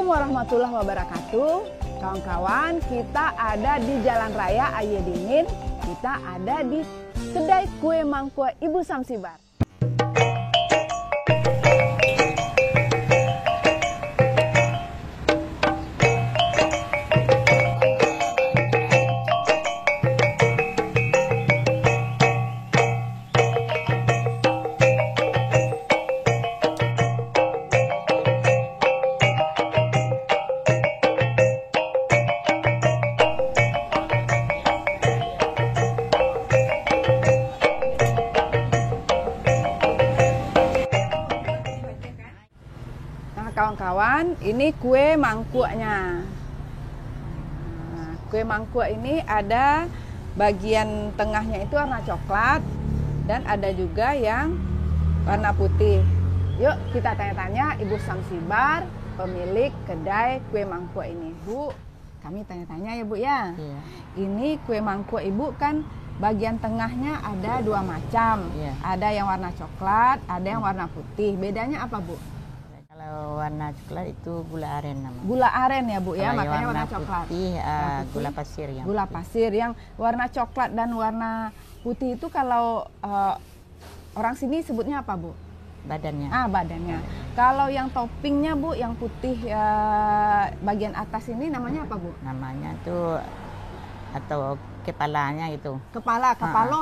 Assalamualaikum warahmatullahi wabarakatuh. Kawan-kawan, kita ada di Jalan Raya Ayedingin. Kita ada di kedai kue mangkuk Ibu Samsibar. Kawan-kawan, ini kue mangkuknya. Nah, kue mangkuk ini ada bagian tengahnya itu warna coklat dan ada juga yang warna putih. Yuk kita tanya-tanya Ibu Samsibar, pemilik kedai kue mangkuk ini. Bu, kami tanya-tanya ya Bu ya. Iya. Ini kue mangkuk Ibu kan bagian tengahnya ada dua macam. Iya. Ada yang warna coklat, ada yang warna putih. Bedanya apa Bu? Kalau warna coklat itu gula aren namanya. Gula aren ya Bu ya, Kalau makanya warna warna coklat. Putih, Warna putih, gula pasir yang gula putih. pasir. Yang warna coklat dan warna putih itu kalau orang sini sebutnya apa Bu? Badannya. Badannya. Kalau yang toppingnya Bu, yang putih bagian atas ini namanya apa Bu? Namanya itu atau kepalanya itu. Kepalo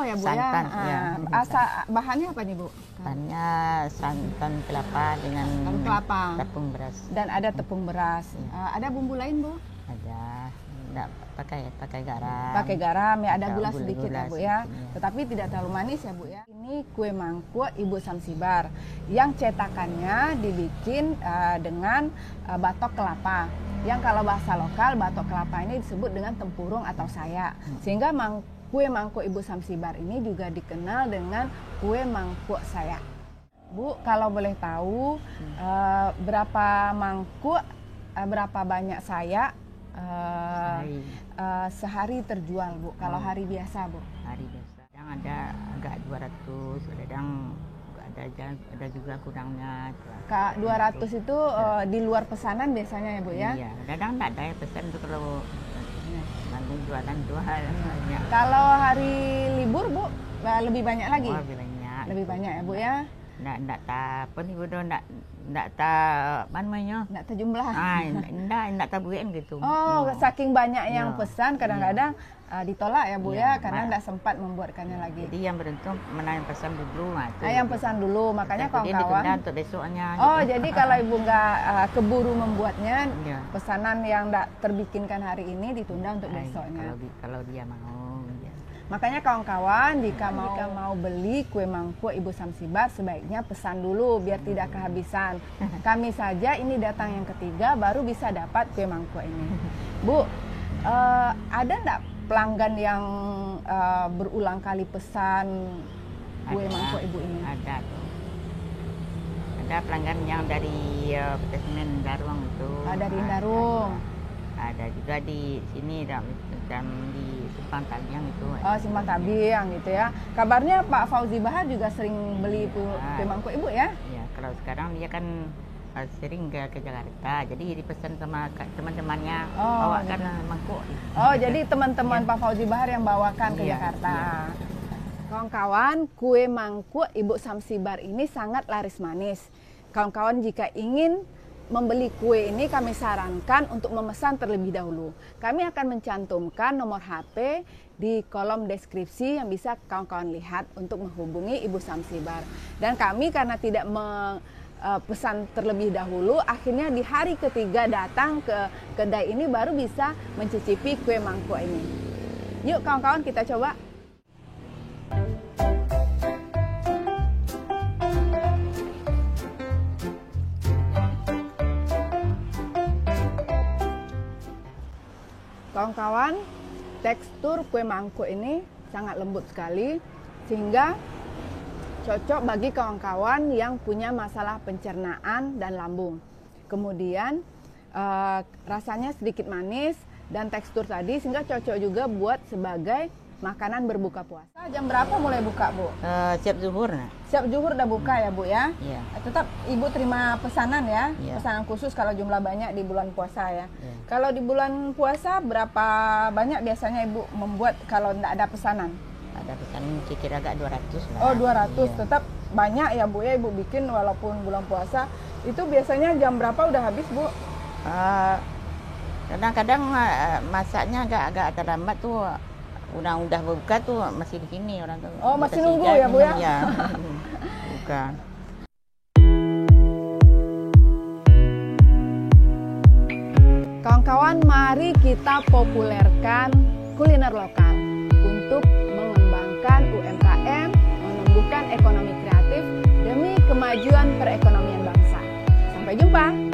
ya Bu santan, ya. ya. Bahannya apa nih Bu? Bahannya santan kelapa dengan Santan kelapa. tepung beras. Dan ada tepung beras. Ada bumbu lain Bu? Ada. Enggak pakai garam. Pakai garam ya, ada Ada gula gula sedikit ya Bu ya. sedikit, ya. Tetapi tidak terlalu manis ya Bu ya. Ini kue mangkuk Ibu Samsibar yang cetakannya dibikin dengan batok kelapa. Yang kalau bahasa lokal batok kelapa ini disebut dengan tempurung atau saya. Sehingga kue mangkuk Ibu Samsibar ini juga dikenal dengan kue mangkuk saya. Bu, kalau boleh tahu berapa mangkuk, berapa banyak saya sehari terjual Bu? Kalau hari biasa Bu? Hari biasa. Yang ada agak 200, ada juga kurangnya. Kak 200 itu di luar pesanan biasanya ya Bu ya? Iya, kadang enggak ada yang pesan tuh kalau bangun jualan banyak. Kalau hari libur Bu, lebih banyak lagi? Oh, lebih banyak. Lebih banyak ya Bu ya? Enggak apa nih udah enggak apa namanya? Enggak terjumlah. Enggak tabuin gitu. Oh, saking banyak yang Iya. pesan kadang-kadang ditolak ya Bu Iya, ya, karena enggak sempat membuatkannya lagi. Jadi yang beruntung menanya pesan dulu Yang pesan dulu, makanya Jadi kawan-kawan. ditunda untuk besoknya. Oh, gitu. jadi kalau Ibu nggak keburu membuatnya, Iya. pesanan yang enggak terbikinkan hari ini ditunda untuk besoknya. Kalau dia mau. Ya. Makanya kawan-kawan, jika mau beli kue mangkuk Ibu Samsibar, sebaiknya pesan dulu biar tidak kehabisan. Kami saja ini datang yang ketiga baru bisa dapat kue mangkuk ini. Bu, ada enggak pelanggan yang berulang kali pesan kue mangkuk Ibu ini? Ada tuh. Ada pelanggan yang dari Petasmen Darung itu. Dari Indarung. Ada juga di sini di Simpang Taliang itu. Oh, Simpang Tabiang gitu ya. Kabarnya Pak Fauzi Bahar juga sering beli kue mangkuk Ibu ya? Iya, kalau sekarang dia kan sering ke Jakarta, jadi dipesan sama teman-temannya bawakan mangkuk. Oh, jadi teman-teman Pak Fauzi Bahar yang bawakan ke Iya, Jakarta. iya. Kawan-kawan, kue mangkuk Ibu Samsibar ini sangat laris manis. Kawan-kawan jika ingin membeli kue ini kami sarankan untuk memesan terlebih dahulu. Kami akan mencantumkan nomor HP di kolom deskripsi yang bisa kawan-kawan lihat untuk menghubungi Ibu Samsibar. Dan kami karena tidak pesan terlebih dahulu, akhirnya di hari ketiga datang ke kedai ini baru bisa mencicipi kue mangkuk ini. Yuk kawan-kawan kita coba. Kawan-kawan, tekstur kue mangkuk ini sangat lembut sekali sehingga cocok bagi kawan-kawan yang punya masalah pencernaan dan lambung. Kemudian rasanya sedikit manis dan tekstur tadi sehingga cocok juga buat sebagai makanan berbuka puasa. Jam berapa mulai buka, Bu? Siap zuhur. Nah. Siap zuhur udah buka ya, Bu ya? Iya. Tetap Ibu terima pesanan ya? Iya. Pesanan khusus kalau jumlah banyak di bulan puasa ya? Iya. Kalau di bulan puasa berapa banyak biasanya Ibu membuat kalau tidak ada pesanan? Ada pesanan kira agak 200 lah. Oh 200, Iya. tetap banyak ya Bu ya Ibu bikin walaupun bulan puasa. Itu biasanya jam berapa udah habis, Bu? Kadang-kadang masaknya agak terlambat tuh. Udah buka tuh masih di sini orang tuh. Oh, masih Kasih nunggu jam ya, Bu ya? Iya. Buka. Kawan-kawan, mari kita populerkan kuliner lokal untuk mengembangkan UMKM, menumbuhkan ekonomi kreatif demi kemajuan perekonomian bangsa. Sampai jumpa!